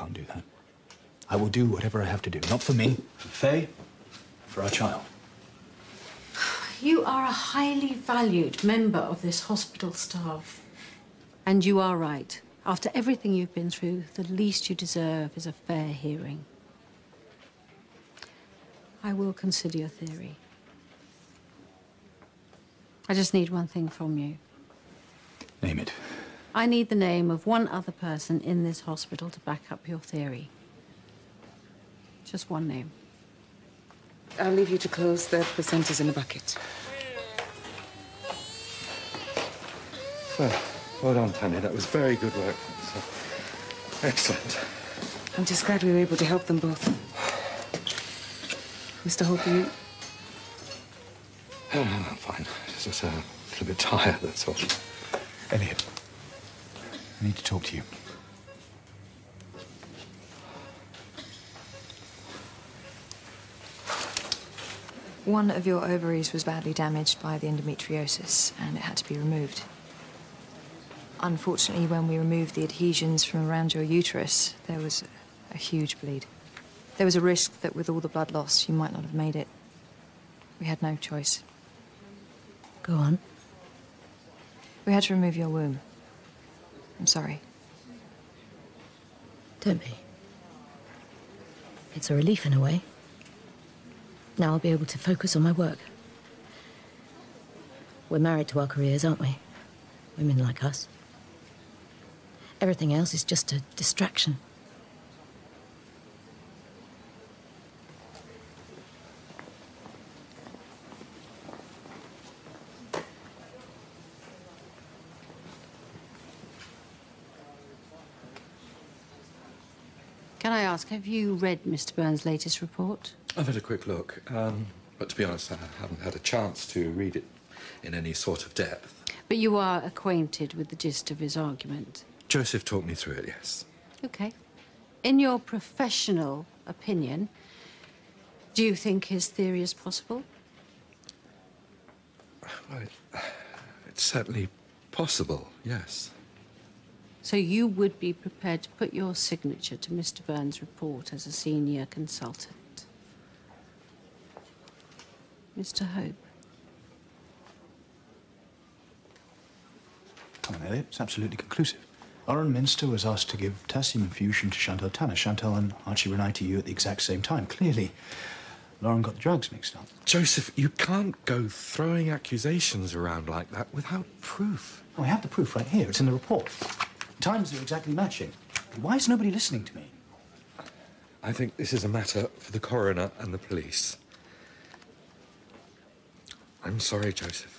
can't do that. I will do whatever I have to do. Not for me, for Faye, for our child. You are a highly valued member of this hospital staff. And you are right. After everything you've been through, the least you deserve is a fair hearing. I will consider your theory. I just need one thing from you. Name it. I need the name of one other person in this hospital to back up your theory. Just one name. I'll leave you to close the placentas in a bucket. Well done, Tanya. That was very good work. Excellent. I'm just glad we were able to help them both. Mr. Holby, Oh, no, I'm fine. Just a little bit tired, that's all. Elliot, I need to talk to you. One of your ovaries was badly damaged by the endometriosis, and it had to be removed. Unfortunately, when we removed the adhesions from around your uterus, there was a huge bleed. There was a risk that with all the blood loss, you might not have made it. We had no choice. Go on. We had to remove your womb. I'm sorry. Don't be. It's a relief in a way. Now I'll be able to focus on my work. We're married to our careers, aren't we? Women like us. Everything else is just a distraction. Can I ask, have you read Mr. Burns' latest report? I've had a quick look, but to be honest, I haven't had a chance to read it in any sort of depth. But you are acquainted with the gist of his argument? Joseph talked me through it, yes. Okay. In your professional opinion, do you think his theory is possible? Well, it's certainly possible, yes. So you would be prepared to put your signature to Mr. Burns' report as a senior consultant? Mr. Hope? Come on, Elliot. It's absolutely conclusive. Lauren Minster was asked to give potassium infusion to Chantal Tanner. Chantal and Archie Renai to you at the exact same time. Clearly, Lauren got the drugs mixed up. Joseph, you can't go throwing accusations around like that without proof. Oh, I have the proof right here. It's in the report. Times are exactly matching. Why is nobody listening to me? I think this is a matter for the coroner and the police. I'm sorry, Joseph.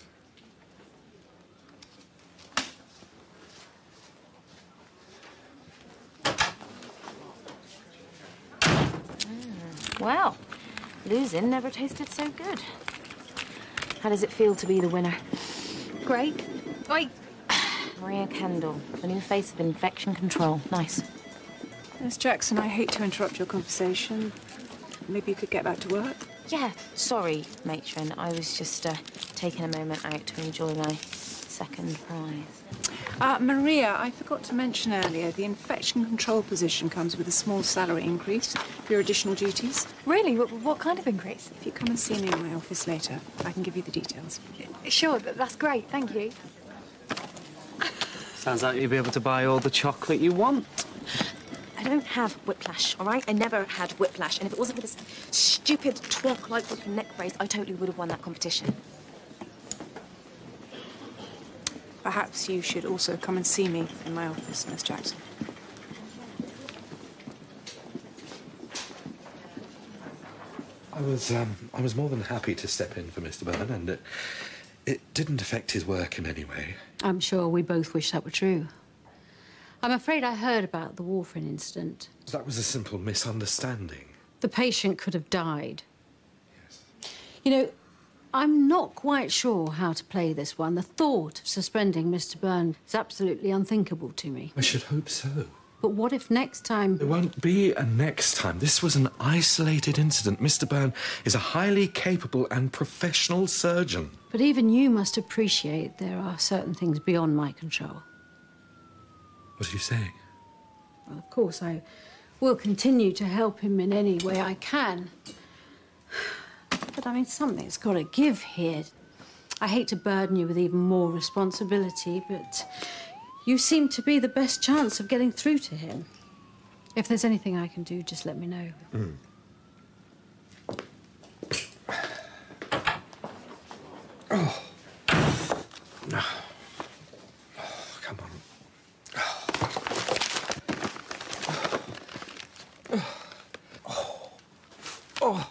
Well, losing never tasted so good. How does it feel to be the winner? Great. Oi! Maria Kendall, the new face of infection control. Nice. Miss Jackson, I hate to interrupt your conversation. Maybe you could get back to work? Yeah, sorry, matron. I was just taking a moment out to enjoy my second prize. Maria, I forgot to mention earlier, the infection control position comes with a small salary increase for your additional duties. Really? What kind of increase? If you come and see me in my office later, I can give you the details. Sure, that's great. Thank you. Sounds like you'll be able to buy all the chocolate you want. I don't have whiplash, all right? I never had whiplash, and if it wasn't for this stupid twonk-like looking neck brace, I totally would have won that competition. Perhaps you should also come and see me in my office, Miss Jackson. I was more than happy to step in for Mr. Byrne, and it didn't affect his work in any way. I'm sure we both wish that were true. I'm afraid I heard about the warfarin incident. That was a simple misunderstanding. The patient could have died. Yes. You know, I'm not quite sure how to play this one. The thought of suspending Mr. Byrne is absolutely unthinkable to me. I should hope so. But what if next time... There won't be a next time. This was an isolated incident. Mr. Byrne is a highly capable and professional surgeon. But even you must appreciate there are certain things beyond my control. What are you saying? Well, of course, I will continue to help him in any way I can. But, I mean, something's got to give here. I hate to burden you with even more responsibility, but you seem to be the best chance of getting through to him. If there's anything I can do, just let me know. Mm. Oh. No. Oh, come on. Oh.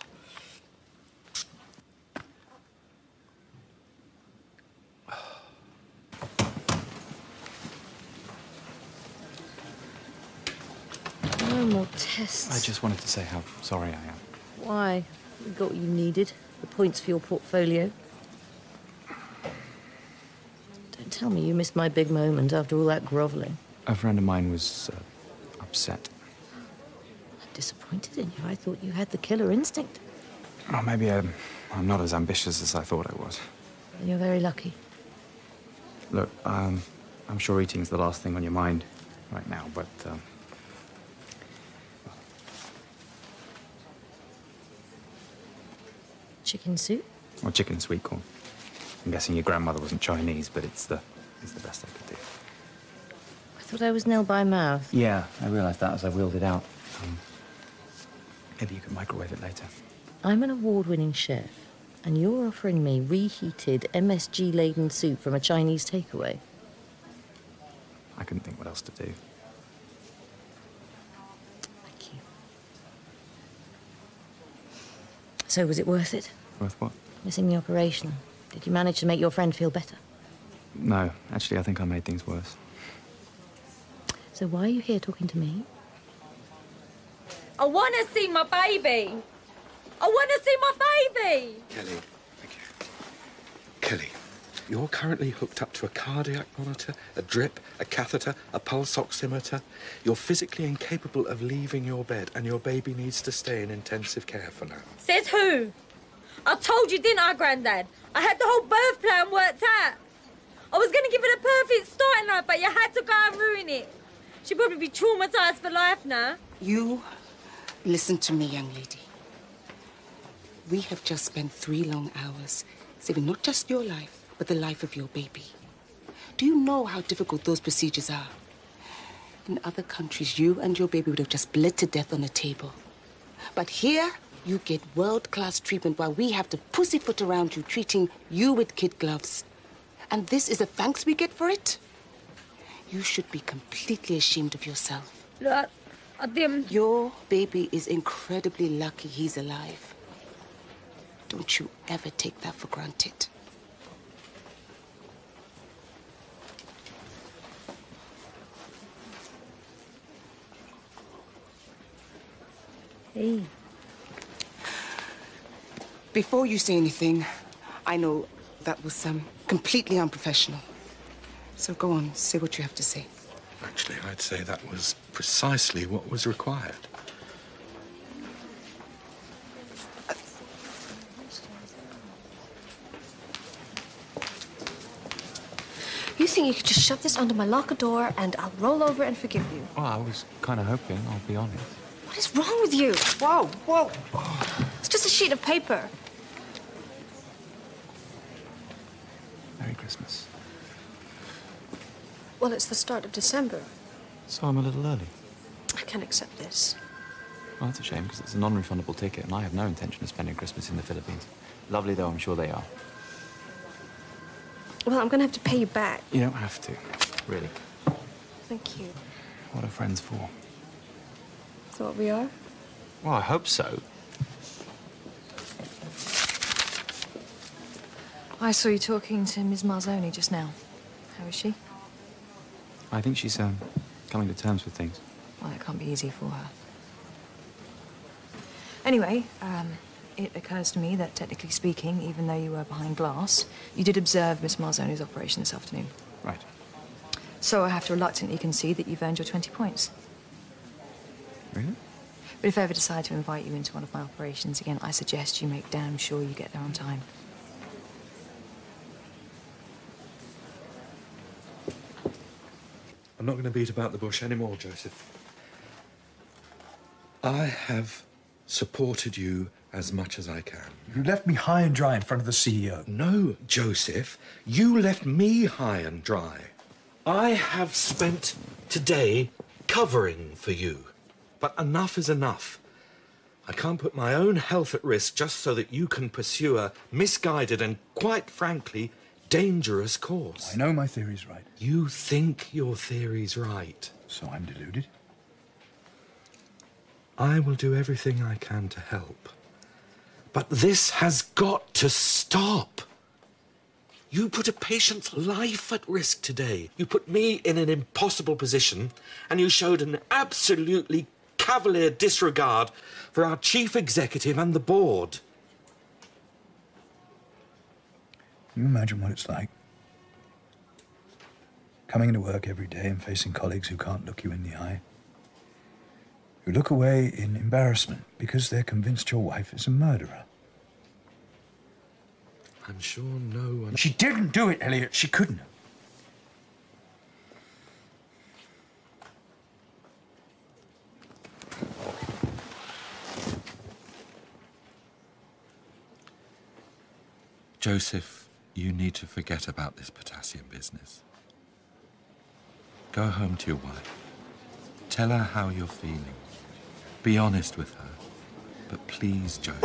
No more tests. I just wanted to say how sorry I am. Why? You got what you needed. The points for your portfolio. Don't tell me you missed my big moment after all that grovelling. A friend of mine was upset. I'm disappointed in you. I thought you had the killer instinct. Oh, maybe I'm not as ambitious as I thought I was. You're very lucky. Look, I'm sure eating's the last thing on your mind right now, but Chicken soup? or chicken and sweet corn. I'm guessing your grandmother wasn't Chinese, but it's the best I could do. I thought I was nil by mouth. Yeah, I realised that as I wheeled it out. Maybe you can microwave it later. I'm an award-winning chef, and you're offering me reheated, MSG-laden soup from a Chinese takeaway. I couldn't think what else to do. Thank you. So, was it worth it? Worth what? Missing the operation. Did you manage to make your friend feel better? No, actually, I think I made things worse. So why are you here talking to me? I want to see my baby. I want to see my baby. Kelly, thank you. Kelly, you're currently hooked up to a cardiac monitor, a drip, a catheter, a pulse oximeter. You're physically incapable of leaving your bed, and your baby needs to stay in intensive care for now. Says who? I told you, didn't I, Grandad? I had the whole birth plan worked out. I was going to give it a perfect start in life, but you had to go and ruin it. She'll probably be traumatised for life now. You listen to me, young lady. We have just spent 3 long hours saving not just your life, but the life of your baby. Do you know how difficult those procedures are? In other countries, you and your baby would have just bled to death on a table. But here, you get world-class treatment while we have to pussyfoot around you, treating you with kid gloves. And this is the thanks we get for it? You should be completely ashamed of yourself. Look, I didn't... Your baby is incredibly lucky he's alive. Don't you ever take that for granted. Hey. Before you say anything, I know that was completely unprofessional. So go on, say what you have to say. Actually, I'd say that was precisely what was required. You think you could just shove this under my locker door and I'll roll over and forgive you? Well, I was kind of hoping, I'll be honest. What is wrong with you? Whoa, whoa. It's just a sheet of paper. Merry Christmas. Well, it's the start of December. So I'm a little early. I can't accept this. Well, that's a shame, because it's a non-refundable ticket, and I have no intention of spending Christmas in the Philippines. Lovely, though, I'm sure they are. Well, I'm gonna have to pay you back. You don't have to, really. Thank you. What are friends for? So what we are? Well, I hope so. I saw you talking to Ms. Marzoni just now. How is she? I think she's coming to terms with things. Well, it can't be easy for her. Anyway, it occurs to me that, technically speaking, even though you were behind glass, you did observe Miss Marzoni's operation this afternoon. Right. So I have to reluctantly concede that you've earned your 20 points. Really? But if I ever decide to invite you into one of my operations again, I suggest you make damn sure you get there on time. I'm not going to beat about the bush anymore, Joseph. I have supported you as much as I can. You left me high and dry in front of the CEO. No, Joseph, you left me high and dry. I have spent today covering for you, but enough is enough. I can't put my own health at risk just so that you can pursue a misguided and, quite frankly, dangerous course. I know my theory's right. You think your theory's right. So I'm deluded? I will do everything I can to help. But this has got to stop. You put a patient's life at risk today. You put me in an impossible position, and you showed an absolutely cavalier disregard for our chief executive and the board. Can you imagine what it's like? Coming into work every day and facing colleagues who can't look you in the eye. Who look away in embarrassment because they're convinced your wife is a murderer. I'm sure no one... She didn't do it, Elliot. She couldn't. Joseph, you need to forget about this potassium business. Go home to your wife. Tell her how you're feeling. Be honest with her. But please, Joseph.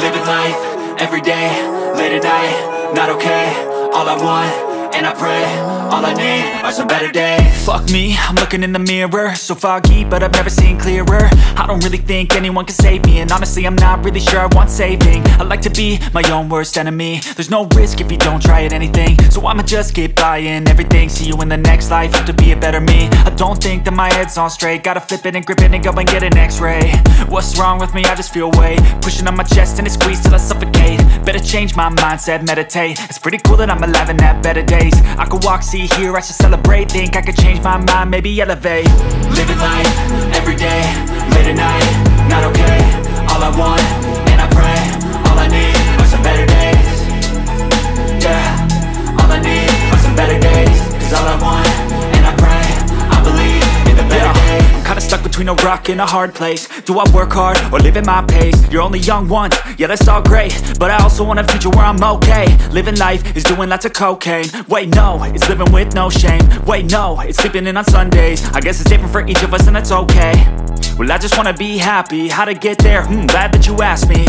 Living life, every day, late at night, not okay. All I want, and I pray, all I need are some better days. Fuck me, I'm looking in the mirror, so foggy, but I've never seen clearer. I don't really think anyone can save me, and honestly I'm not really sure I want saving. I like to be my own worst enemy. There's no risk if you don't try at anything, so I'ma just keep buying everything. See you in the next life, have to be a better me. I don't think that my head's on straight, gotta flip it and grip it and go and get an x-ray. What's wrong with me? I just feel weight pushing on my chest and it squeezes till I suffocate. Better change my mindset, meditate. It's pretty cool that I'm alive and have better days. I could walk, see, hear, I should celebrate. Think I could change my mind, maybe elevate. Living life, every day, late at night, not okay. All I want, and I pray, all I need are some better days. Yeah, all I need are some better days. Cause all I want, and I pray, I believe in the better days. I'm kinda stuck between a rock and a hard place. Do I work hard or live at my pace? You're only young once, yeah that's all great, but I also want a future where I'm okay. Living life is doing lots of cocaine. Wait no, it's living with no shame. Wait no, it's sleeping in on Sundays. I guess it's different for each of us and that's okay. Well I just wanna be happy, how to get there? Glad that you asked me.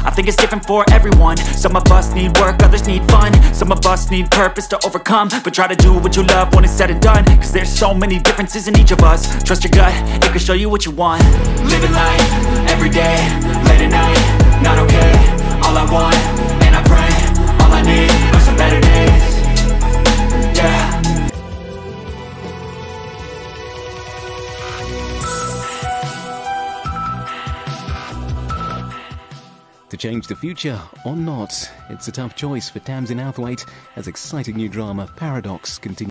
I think it's different for everyone. Some of us need work, others need fun. Some of us need purpose to overcome. But try to do what you love when it's said and done. Cause there's so many differences in each of us. Trust your gut, it can show you what you want. Living life, every day, late at night, not okay. All I want, and I pray, all I need are some better days. Yeah. To change the future or not, it's a tough choice for Tamsin Outhwaite as exciting new drama Paradox continues.